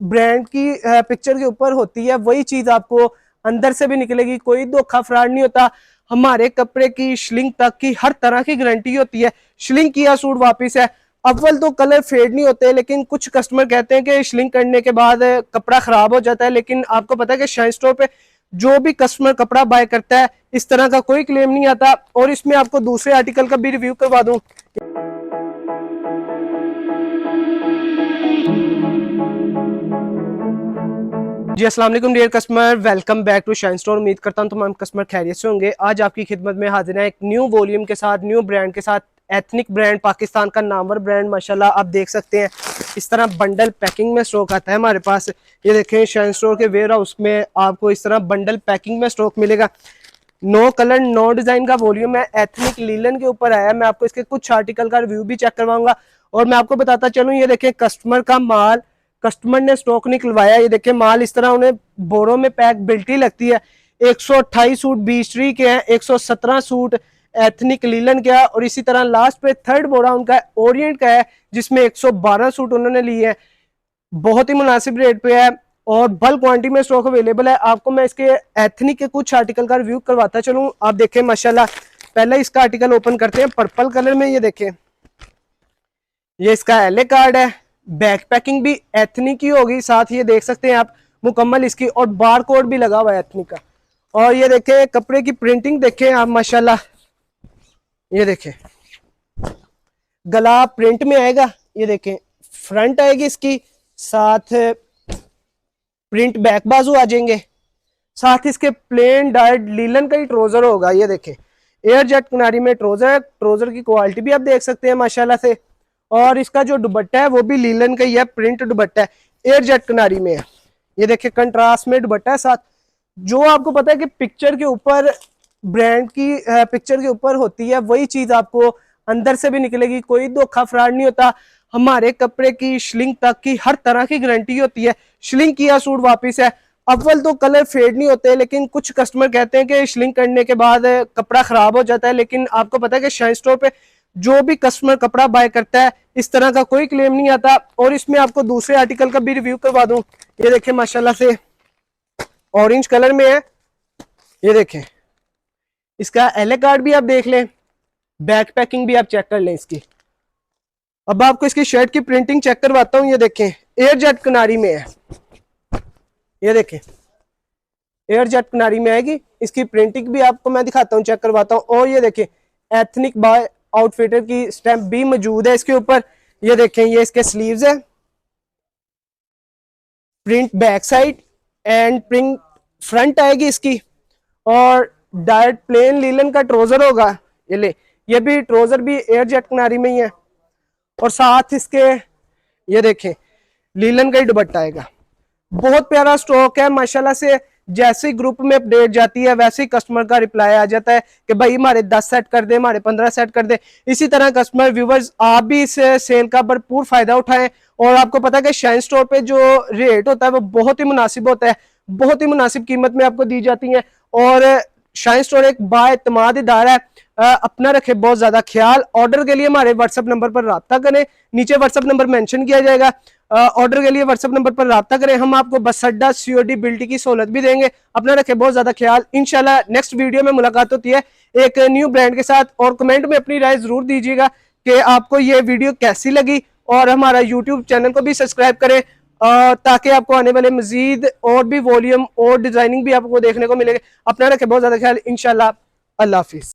Brand की picture के ऊपर होती है वही चीज आपको अंदर से भी निकलेगी। कोई धोखा फ्रॉड नहीं होता। हमारे कपड़े की श्लिंक तक की हर तरह की गारंटी होती है। श्लिंक किया सूट वापस है। अव्वल तो कलर फेड नहीं होते, लेकिन कुछ कस्टमर कहते हैं कि श्लिंक करने के बाद कपड़ा खराब हो जाता है, लेकिन आपको पता है कि शाइन स्टोर पे जो भी कस्टमर कपड़ा बाय करता है इस तरह का कोई क्लेम नहीं आता। और इसमें आपको दूसरे आर्टिकल का भी रिव्यू करवा दूं। जी अस्सलाम वालेकुम dear customer, welcome back to Shine Store. उम्मीद करता हूं तमाम कस्टमर खैरियत से होंगे। आज आपकी खिदमत में हाजिर है एक न्यू वॉल्यूम के साथ, न्यू ब्रांड के साथ। एथनिक ब्रांड, पाकिस्तान का नामवर ब्रांड माशाल्लाह। आप देख सकते हैं इस तरह बंडल पैकिंग में स्टॉक आता है हमारे पास। ये देखें शाइन स्टोर के वेयर हाउस में आपको इस तरह बंडल पैकिंग में स्टॉक मिलेगा। नो कलर नो डिजाइन का वॉल्यूम है, एथनिक लीलन के ऊपर आया। मैं आपको इसके कुछ आर्टिकल का रिव्यू भी चेक करवाऊंगा और मैं आपको बताता चलूं। ये देखें कस्टमर का माल, कस्टमर ने स्टॉक निकलवाया। ये देखें माल इस तरह उन्हें बोरों में पैक बिल्टी लगती है। 128 सूट बीस्ट्री के हैं, 117 सूट एथनिक लीलन का, और इसी तरह लास्ट पे थर्ड बोरा उनका ओरिएंट का है जिसमें 112 सूट उन्होंने लिए हैं। बहुत ही मुनासिब रेट पे है और बल्क क्वांटिटी में स्टॉक अवेलेबल है। आपको मैं इसके एथनिक के कुछ आर्टिकल का रिव्यू करवाता चलूं। आप देखें माशाल्लाह। पहले इसका आर्टिकल ओपन करते हैं पर्पल कलर में। ये देखें, ये इसका एलए कार्ड है। बैक पैकिंग भी एथनिक ही होगी, साथ ये देख सकते हैं आप मुकम्मल इसकी, और बार कोड भी लगा हुआ है एथनिक का। और ये देखें कपड़े की प्रिंटिंग देखें आप माशाल्लाह। ये देखें गला प्रिंट में आएगा। ये देखें फ्रंट आएगी इसकी, साथ प्रिंट बैक बाजू आ जाएंगे, साथ इसके प्लेन डायरेक्ट लीलन का ही ट्रोजर होगा। ये देखें एयर जेट किनारी में ट्रोजर है। ट्रोजर की क्वालिटी भी आप देख सकते हैं माशाल्लाह से। और इसका जो दुपट्टा है वो भी लीलन का ही है, प्रिंट दुपट्टा है, एयर जेट किनारी में है। ये देखिए कंट्रास्ट में दुपट्टा है साथ। जो आपको पता है कि पिक्चर के ऊपर, ब्रांड की पिक्चर के ऊपर होती है वही चीज आपको अंदर से भी निकलेगी। कोई धोखा फ्रॉड नहीं होता। हमारे कपड़े की श्लिंक तक की हर तरह की गारंटी होती है। श्लिंक किया सूट वापस है। अव्वल तो कलर फेड नहीं होते, लेकिन कुछ कस्टमर कहते हैं कि श्लिंक करने के बाद कपड़ा खराब हो जाता है, लेकिन आपको पता है कि शाइन स्टोर पे जो भी कस्टमर कपड़ा बाय करता है इस तरह का कोई क्लेम नहीं आता। और इसमें आपको दूसरे आर्टिकल का भी रिव्यू करवा दूं। ये देखें माशाल्लाह से ऑरेंज कलर में है। ये देखें इसका एलए कार्ड भी आप देख लें, बैक पैकिंग भी आप चेक कर लें इसकी। अब आपको इसकी शर्ट की प्रिंटिंग चेक करवाता हूं। ये देखें एयर जेट किनारी में है। ये देखें एयर जेट किनारी में आएगी। इसकी प्रिंटिंग भी आपको मैं दिखाता हूं, चेक करवाता हूं। और ये देखें एथनिक बाय आउटफिटर की स्टैंप भी मौजूद है इसके ऊपर। ये देखें ये इसके स्लीव्स है, print back side and print front आएगी इसकी, और डायरेक्ट प्लेन लीलन का ट्रोजर होगा। ये ले, ये भी ट्रोजर भी एयर जेट किनारी में ही है। और साथ इसके ये देखें लीलन का ही दुपट्टा आएगा। बहुत प्यारा स्टॉक है माशाल्लाह से। जैसे ही ग्रुप में अपडेट जाती है वैसे ही कस्टमर का रिप्लाई आ जाता है कि भाई हमारे 10 सेट कर दे, हमारे 15 सेट कर दे। इसी तरह कस्टमर व्यूवर्स आप भी इस सेल का भरपूर फायदा उठाएं। और आपको पता है कि शाइन स्टोर पे जो रेट होता है वो बहुत ही मुनासिब होता है, बहुत ही मुनासिब कीमत में आपको दी जाती है। और शाइन स्टोर एक बाएतमाद इदारा है। अपना रखे बहुत ज्यादा ख्याल। ऑर्डर के लिए हमारे व्हाट्सएप नंबर पर राब्ता करें, नीचे व्हाट्सएप नंबर मेंशन किया जाएगा। ऑर्डर के लिए व्हाट्सएप नंबर पर राब्ता करें। हम आपको बस अड्डा सीओडी बिल्टी की सहूलत भी देंगे। अपना रखे बहुत ज्यादा ख्याल। इंशाल्लाह नेक्स्ट वीडियो में मुलाकात होती है एक न्यू ब्रांड के साथ। और कमेंट में अपनी राय जरूर दीजिएगा कि आपको ये वीडियो कैसी लगी, और हमारा यूट्यूब चैनल को भी सब्सक्राइब करें ताकि आपको आने वाले मजीद और भी वॉल्यूम और डिजाइनिंग भी आपको देखने को मिलेगा। अपना रखे बहुत ज्यादा ख्याल। इंशाल्लाह अल्लाह हाफिज।